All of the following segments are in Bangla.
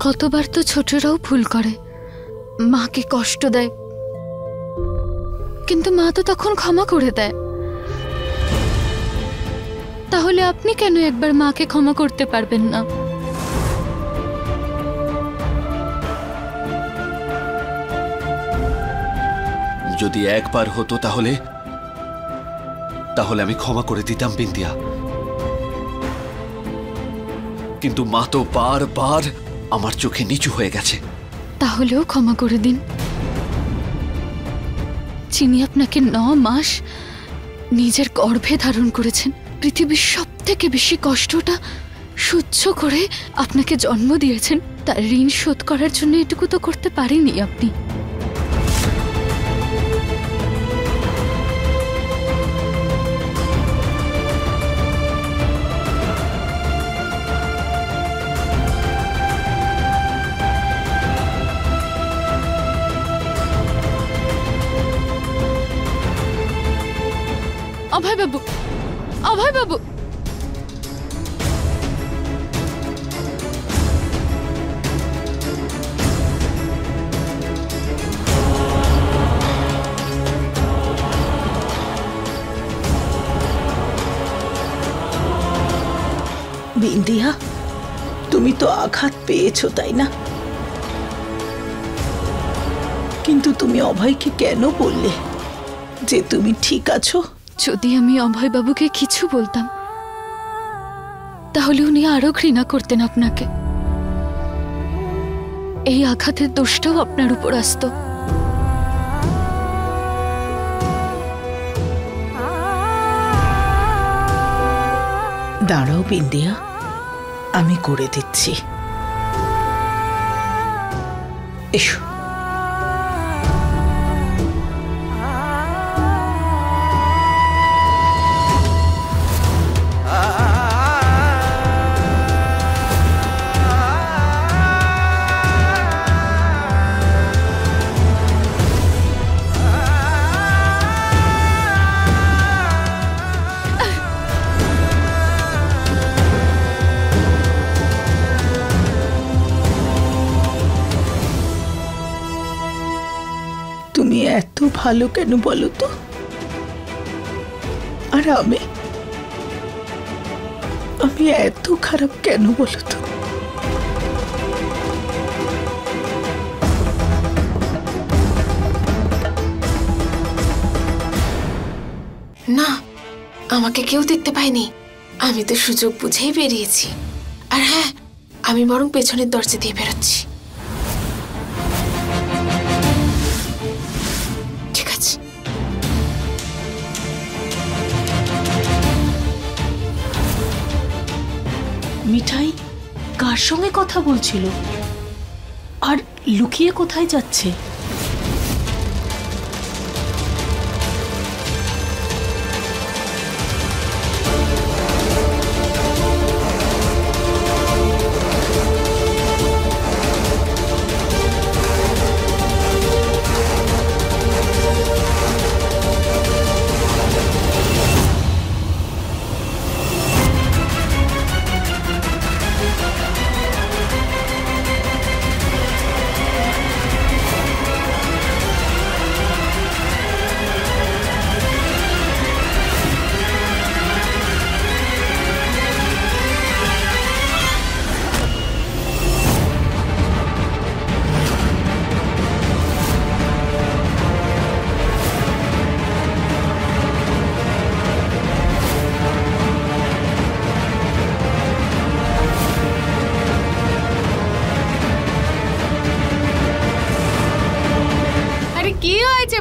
কতবার তো ছোটরাও ভুল করে, মাকে কষ্ট দেয়, কিন্তু মা তো তখন ক্ষমা করে দেয়। তাহলে আপনি কেন একবার মাকে ক্ষমা করতে পারবেন না? যদি একবার হতো তাহলে তাহলে আমি ক্ষমা করে দিতাম বিন্দিয়া, কিন্তু মা তো বারবার আমার চোখে নিচু হয়ে গেছে। তাহলেও ক্ষমা করে দিন। যিনি আপনাকে 9 মাস নিজের গর্ভে ধারণ করেছেন, পৃথিবীর সবথেকে বেশি কষ্টটা সহ্য করে আপনাকে জন্ম দিয়েছেন, তার ঋণ শোধ করার জন্য এটুকু তো করতে পারেননি আপনি। অভয় বাবু, অভয় বাবু, বিন্দিয়া, তুমি তো আঘাত পেয়েছো তাই না? কিন্তু তুমি অভয়কে কেন বললে যে তুমি ঠিক আছো? যদি আমি অভয় বাবুকে কিছু বলতাম তাহলে উনি আরো ঘৃণা করতেন আপনাকে। এই আঘাতের দোষটাও আপনার উপর আসতো। দাঁড়াও বিন্দিয়া, আমি করে দিচ্ছি। এসো। তুমি এত ভালো কেন বলো তো? আর আমি এত খারাপ কেন বলো তো? না, আমাকে কেউ দেখতে পায়নি, আমি তো সুযোগ বুঝেই বেরিয়েছি। আর হ্যাঁ, আমি বরং পেছনের দরজা দিয়ে বেরোচ্ছি। ঠিক আছে। মিঠাই কার সঙ্গে কথা বলছিল আর লুকিয়ে কোথায় যাচ্ছে?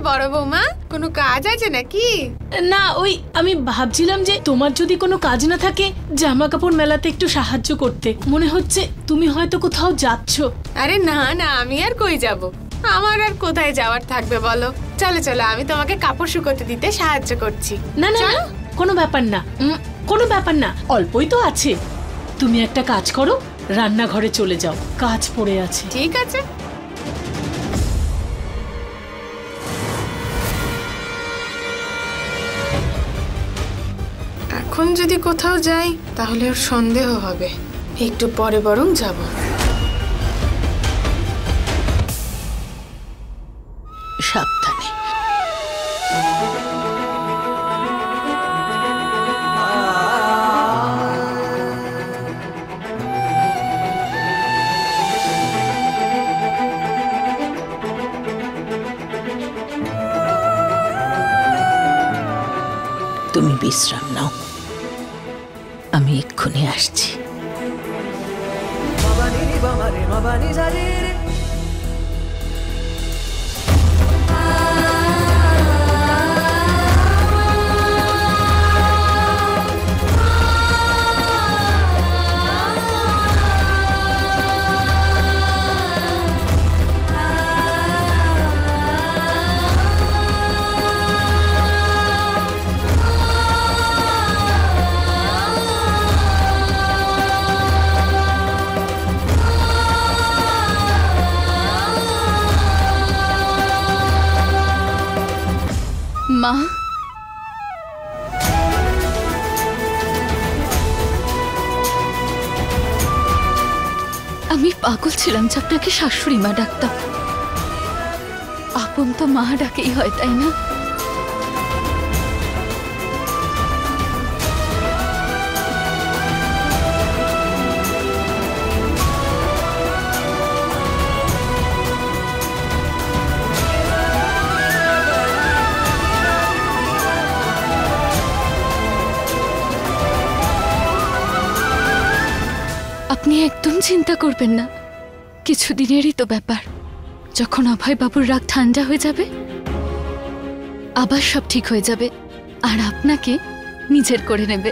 বড় বৌমা, কোনো কাজ আছে নাকি? না, ওই আমি ভাবছিলাম যে তোমার যদি কোনো কাজ না থাকে জামা কাপড় মেলাতে একটু সাহায্য করতে। মনে হচ্ছে তুমি হয়তো কোথাও যাচ্ছ। আরে না না, আমি আর কই যাব? আমার আর কোথায় যাওয়ার থাকবে বলো? চলো চলো, আমি তোমাকে কাপড় শুকোতে দিতে সাহায্য করছি। না না, কোনো ব্যাপার না, কোনো ব্যাপার না, অল্পই তো আছে। তুমি একটা কাজ করো, রান্নাঘরে চলে যাও, কাজ পড়ে আছে। ঠিক আছে। এখন যদি কোথাও যাই তাহলে ওর সন্দেহ হবে, একটু পরে বরং যাব। সাবধানে। তুমি বিশ্রাম নাও, আমি এক্ষুনি আসছি। মা, আমি পাগল ছিলাম যে আপনাকে শাশুড়ি মা ডাকতাম। আপন তো মা ডাকেই হয়, তাই না? আপনি একদম চিন্তা করবেন না, কিছুদিনেরই তো ব্যাপার। যখন অভয় বাবুর রাগ ঠান্ডা হয়ে যাবে আবার সব ঠিক হয়ে যাবে, আর আপনাকে নিজের করে নেবে।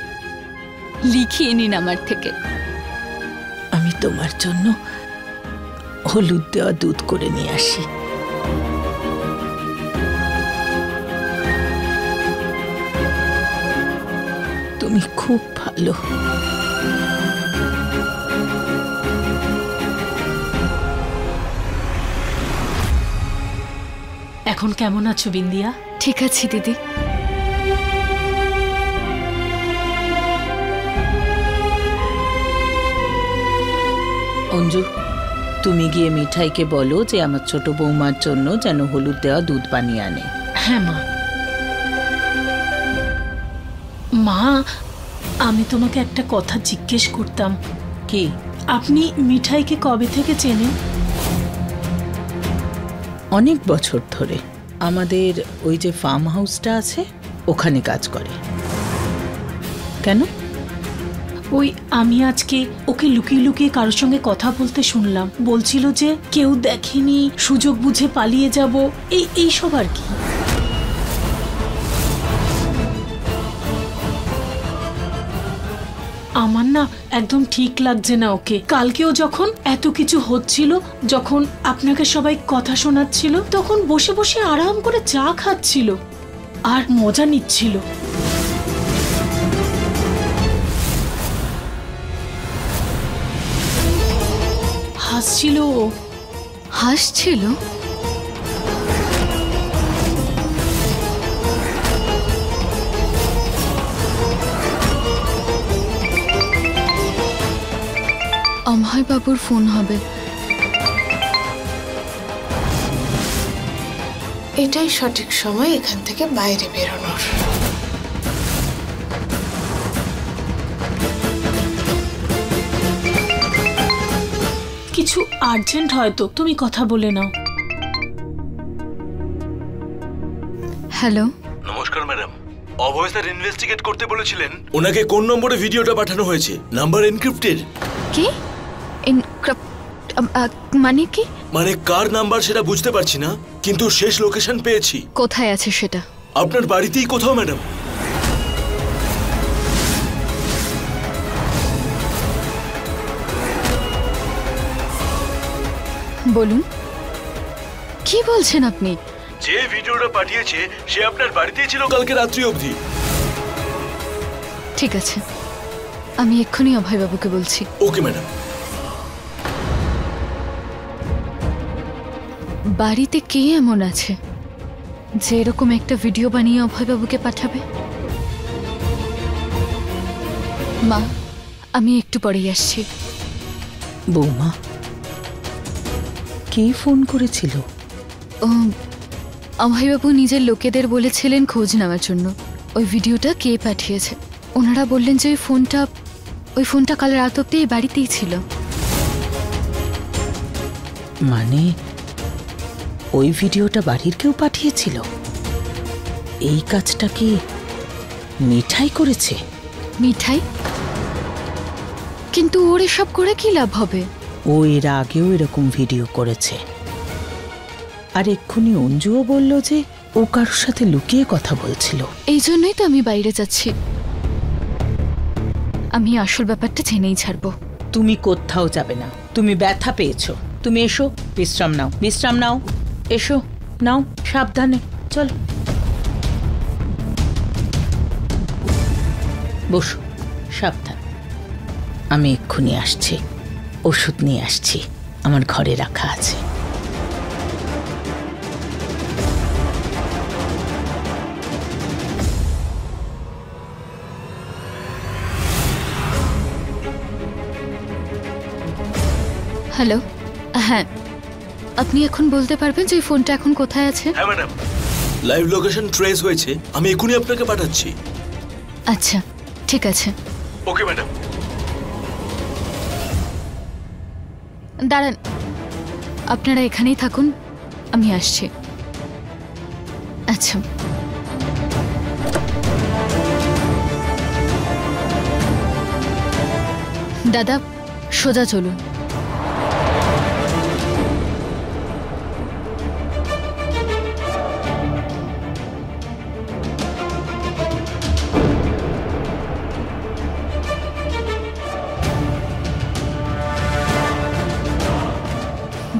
লিখিয়ে নিন আমার থেকে। আমি তোমার জন্য হলুদ দেওয়া দুধ করে নিয়ে আসি। তুমি খুব ভালো। এখন কেমন আছো বিন্দিয়া? ঠিক আছে দিদি। অঞ্জু, তুমি গিয়ে মিঠাইকে বলো যে আমার ছোট বৌমার জন্য যেন হলুদ দেওয়া দুধ বানিয়ে আনে। হ্যাঁ মা। মা, আমি তোমাকে একটা কথা জিজ্ঞেস করতাম। কি? আপনি মিঠাইকে কবে থেকে চেনেন? অনেক বছর ধরে। আমাদের ওই যে ফার্ম হাউসটা আছে ওখানে কাজ করে। কেন? ওই আমি আজকে ওকে লুকিয়ে লুকিয়ে কারোর সঙ্গে কথা বলতে শুনলাম। বলছিল যে কেউ দেখেনি, সুযোগ বুঝে পালিয়ে যাব, এই সব আর কি। আমার না একদম ঠিক লাগছে না ওকে। কালকেও যখন এত কিছু হচ্ছিল, যখন আপনাকে সবাই কথা শোনাচ্ছিল, তখন বসে বসে আরাম করে চা খাচ্ছিল আর মজা নিচ্ছিল। হাসছিল ও। হাসছিল? অভয় বাবুর ফোন হবে। এটাই সঠিক সময় এখান থেকে বাইরে বেরোনোর। কিছু আর্জেন্ট হয়তো, তুমি কথা বলে নাও। হ্যালো। নমস্কার ম্যাডাম, অভয় স্যার ইনভেস্টিগেট করতে বলেছিলেন। ওনাকে কোন নম্বরে ভিডিওটা পাঠানো হয়েছে? Number encrypted. কি? মানে কি? মানে কার নাম্বার সেটা বুঝতে পারছি না, কিন্তু শেষ লোকেশন পেয়েছি। কোথায় আছে সেটা? আপনার বাড়িতেই কোথাও ম্যাডাম। বলুন, কি বলছেন আপনি? যে ভিডিওটা পাঠিয়েছে সে আপনার বাড়িতেই ছিল কালকে রাত্রি অবধি। ঠিক আছে, আমি এক্ষুনি অভয় বাবুকে বলছি। Okay madam. বাড়িতে কে এমন আছে যে এরকম একটা ভিডিও বানিয়ে অভয় বাবুকে পাঠাবে? মা, আমি একটু পরেই আসছি। বৌমা, কে ফোন করেছিল? ও অভয়বাবু নিজের লোকেদের বলেছিলেন খোঁজ নেওয়ার জন্য ওই ভিডিওটা কে পাঠিয়েছে। ওনারা বললেন যে ওই ফোনটা কাল রাত অব্দি এই বাড়িতেই ছিল। মানে ওই ভিডিওটা বাড়ির কেউ পাঠিয়েছিল? এই কাজটা কি মিঠাই করেছে? মিঠাই? কিন্তু ওর এসব করে কি লাভ হবে? ও এর আগেও এরকম ভিডিও করেছে। আর এক্ষুনি অঞ্জুও বলল যে ও কারোর সাথে লুকিয়ে কথা বলছিল। এই জন্যই তো আমি বাইরে যাচ্ছি। আমি আসল ব্যাপারটা জেনেই ছাড়বো। তুমি কোথাও যাবে না। তুমি ব্যথা পেয়েছো, তুমি এসো, বিশ্রাম নাও, বিশ্রাম নাও, এসো, নাও, সাবধানে, চলো বসো, সাবধান। আমি এক্ষুনি আসছি, ওষুধ নিয়ে আসছি, আমার ঘরে রাখা আছে। হ্যালো, হ্যাঁ, আপনি এখন বলতে পারবেন যে ওই ফোনটা এখন কোথায় আছে? হ্যাঁ ম্যাডাম, লাইভ লোকেশন ট্রেস হয়েছে, আমি এখনই আপনাকে পাঠাচ্ছি। আচ্ছা, ঠিক আছে। Okay madam. দাঁড়ান, আপনারা এখানেই থাকুন, আমি আসছি। আচ্ছা, দাদা সোজা চলুন।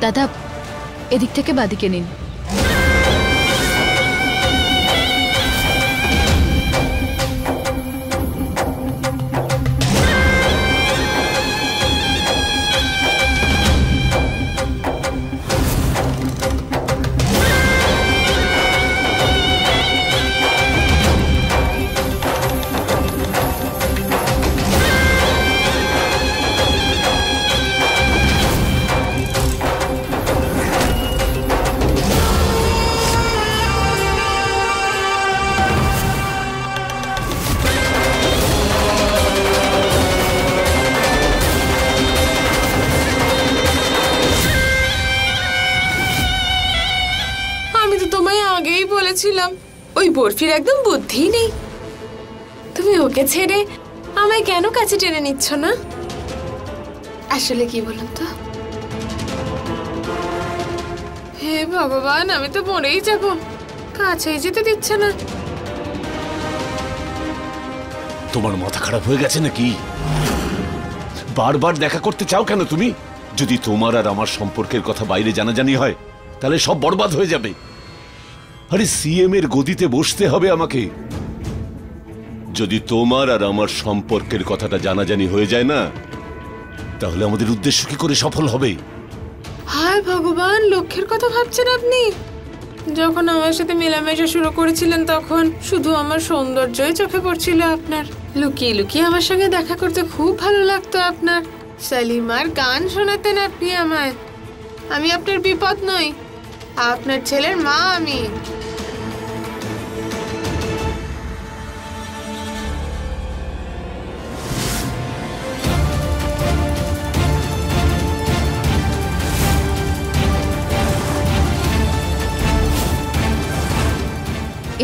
দাদা এদিক থেকে বাদিকে নিন। বলেছিলাম ওই বরফির একদম বুদ্ধি নেই। তুমি ওকে ছেড়ে আমায় কেন কাছে টেনে নিচ্ছ না? আসলে কি বলুন তো, হে ভগবান, আমি তো মরেই যাব, কাছেই যেতে দিচ্ছে না। তোমার মাথা খারাপ হয়ে গেছে নাকি? বারবার দেখা করতে চাও কেন তুমি? যদি তোমার আর আমার সম্পর্কের কথা বাইরে জানাজানি হয় তাহলে সব বরবাদ হয়ে যাবে। আরে সিএম এর গদিতে বসতে হবে আমাকে। যদি তোমার আর আমার সম্পর্কের কথাটা জানাজানি হয়ে যায় না, তাহলে আমাদের উদ্দেশ্য কি করে সফল হবে? হায় ভগবান, লক্ষ্যের কথা ভাবছেন আপনি? যখন আমার সাথে মেলামেশা শুরু করেছিলেন তখন শুধু আমার সৌন্দর্যই চোখে পড়ছিল আপনার। লুকিয়ে লুকিয়ে আমার সঙ্গে দেখা করতে খুব ভালো লাগতো আপনার। সালিমার গান শোনাতেন আপনি আমায়। আমি আপনার বিপদ নই, আপনার ছেলের মা আমি।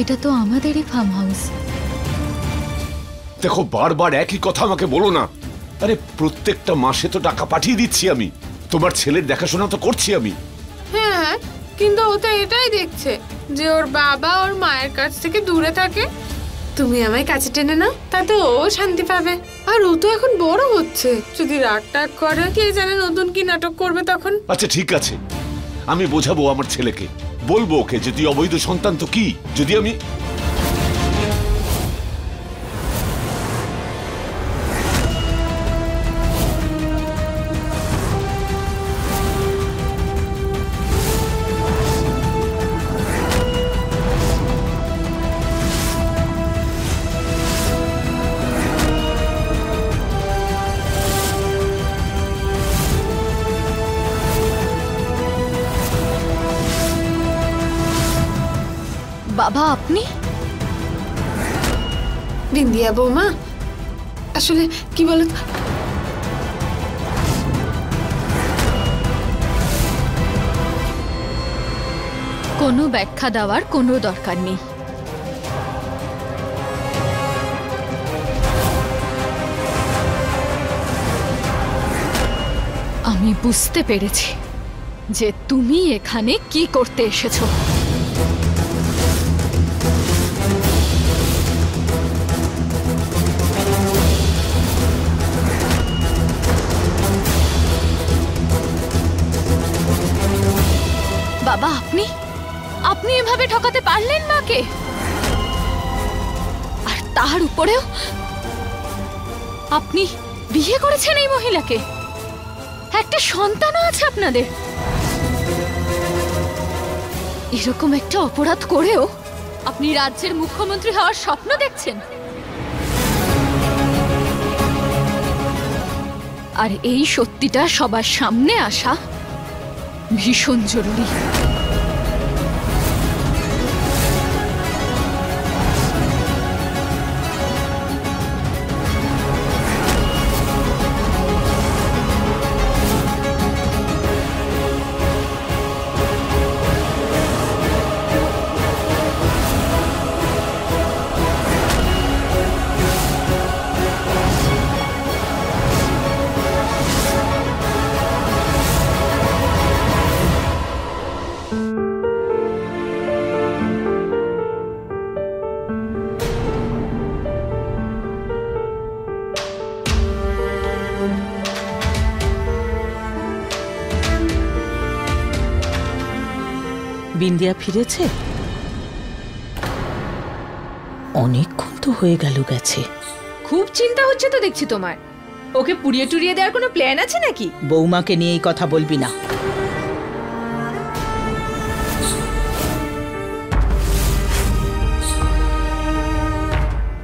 এটা তো আমাদেরই ফার্ম হাউস। দেখো, বারবার একই কথা আমাকে বলো না। আরে প্রত্যেকটা মাসে তো টাকা পাঠিয়ে দিচ্ছি আমি, তোমার ছেলের দেখাশোনা তো করছি আমি। হ্যাঁ, কিন্তু ও তো এটাই দেখছে যে ওর বাবা ওর মায়ের কাছ থেকে দূরে থাকে। তুমি আমায় কাছে টেনে নাও, তাতে ও শান্তি পাবে। আর ও তো এখন বড় হচ্ছে, যদি রাগ টাগ করে কে জানে নতুন কি নাটক করবে তখন। আচ্ছা ঠিক আছে, আমি বোঝাবো আমার ছেলেকে, বলবো ওকে যদি অবৈধ সন্তান তো কি, যদি আমি বাবা আপনি? বিন্দিয়া বৌমা, আসলে কি বলত, কোনো ব্যাখ্যা দেওয়ার কোনো দরকার নেই। আমি বুঝতে পেরেছি যে তুমি এখানে কি করতে এসেছো। বাবা আপনি আপনি এভাবে ঠকাতে পারলেন মাকে? আর তার উপরেও আপনি বিয়ে করেছেন এই মহিলাকে, একটা সন্তানও আছে আপনাদের। এরকম একটা অপরাধ করেও আপনি রাজ্যের মুখ্যমন্ত্রী হওয়ার স্বপ্ন দেখছেন। আর এই সত্যিটা সবার সামনে আসা ভীষণ জরুরি। বিন্দিয়া ফিরেছে? অনেকক্ষণ তো হয়ে গেল গেছে। খুব চিন্তা হচ্ছে তো দেখছি তোমার। ওকে পুড়িয়ে টুরিয়ে দেওয়ার কোনো প্ল্যান আছে নাকি? বৌমাকে নিয়ে এই কথা বলবি না।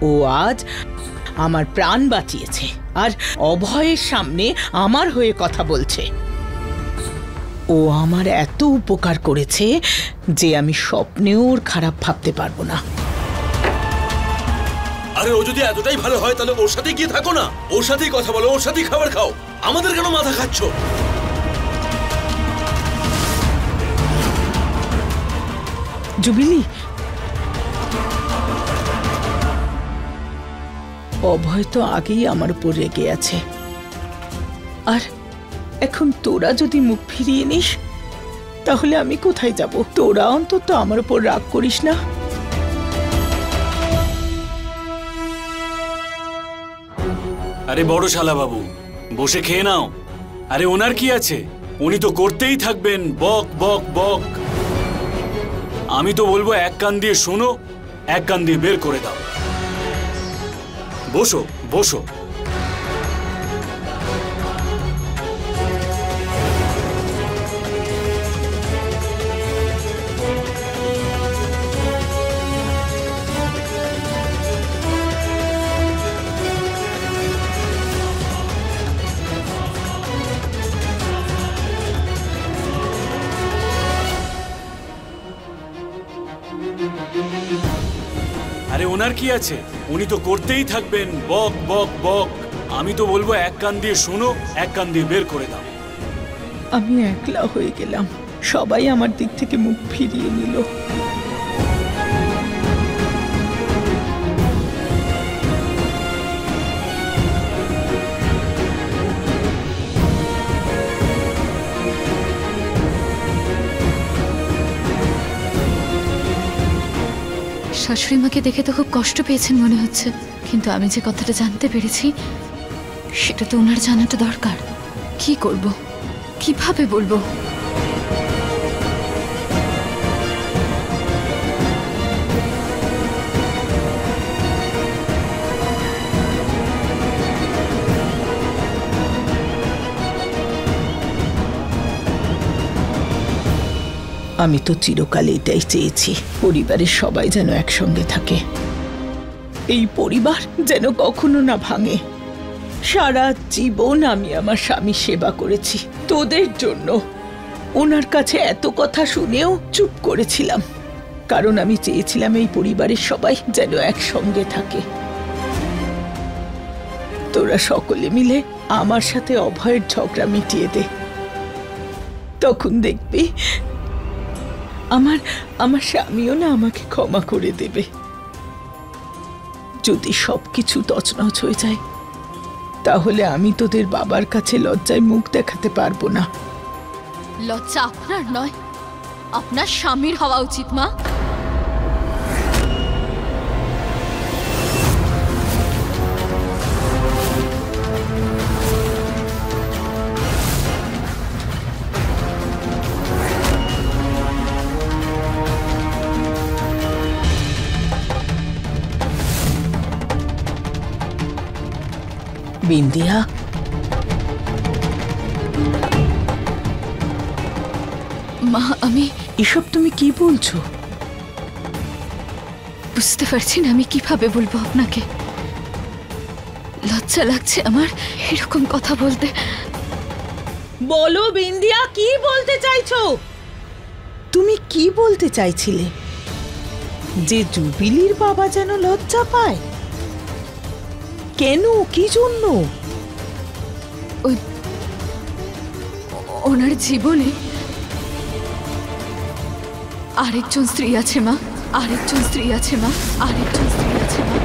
ও আজ আমার প্রাণ বাঁচিয়েছে আর অভয়ের সামনে আমার হয়ে কথা বলছে। ও আমার এত উপকার করেছে যে আমি স্বপ্নেও ওর খারাপ ভাবতে পারবো না। আরে ও যদি এতটাই ভালো হয় তাহলে ওর সাথে গিয়ে থাকো না, ওর সাথেই কথা বলো, ওর সাথেই খাবার খাও। আমাদের কেন মাথা খাচ্ছ? জুবিলি, অভয় তো আগেই আমার উপর রেগে আছে, আর এখন তোরা যদি মুখ ফিরিয়ে নিস তাহলে আমি কোথায় যাব? তোরা অন্তত আমার উপর রাগ করিস না। আরে বড় শালা বাবু, বসে খেয়ে নাও। আরে ওনার কি আছে, উনি তো করতেই থাকবেন বক বক বক। আমি তো বলবো এক কান দিয়ে শোনো, এক কান দিয়ে বের করে দাও। বসো বসো। আরে ওনার কি আছে, উনি তো করতেই থাকবেন বক বক বক। আমি তো বলবো এক কান দিয়ে শোনো, এক কান দিয়ে বের করে দাও। আমি একলা হয়ে গেলাম, সবাই আমার দিক থেকে মুখ ফিরিয়ে নিল। শাশুড়ি মাকে দেখে তো খুব কষ্ট পেয়েছেন মনে হচ্ছে, কিন্তু আমি যে কথাটা জানতে পেরেছি সেটা তো ওনার জানাটা দরকার। কি করব, কিভাবে বলবো? আমি তো চিরকাল এটাই চেয়েছি, পরিবারের সবাই যেন একসঙ্গে থাকে, এই পরিবার যেন কখনো না ভাঙে। সারা জীবন আমি আমার স্বামীর সেবা করেছি তোদের জন্য। ওনার কাছে এত কথা শুনেও চুপ করেছিলাম, কারণ আমি চেয়েছিলাম এই পরিবারের সবাই যেন একসঙ্গে থাকে। তোরা সকলে মিলে আমার সাথে অভয়ের ঝগড়া মিটিয়ে দে, তখন দেখবি আমার স্বামীও না আমাকে ক্ষমা করে দেবে। যদি সবকিছু তছনছ হয়ে যায় তাহলে আমি তোদের বাবার কাছে লজ্জায় মুখ দেখাতে পারবো না। লজ্জা আপনার নয়, আপনার স্বামীর হওয়া উচিত মা। বিন্দিয়া, মা আমি এসব তুমি কি বলছো? বুঝতে পারছি না আমি কিভাবে বলবো আপনাকে। লজ্জা লাগছে আমার এরকম কথা বলতে। বলো বিন্দিয়া, কি বলতে চাইছো? তুমি কি বলতে চাইছিলে? যে জুবিলির বাবা যেন লজ্জা পায়? কেন, কি জন্য? ওনার জীবনে আরেকজন স্ত্রী আছে মা, আরেকজন স্ত্রী আছে মা, আরেকজন স্ত্রী আছে মা।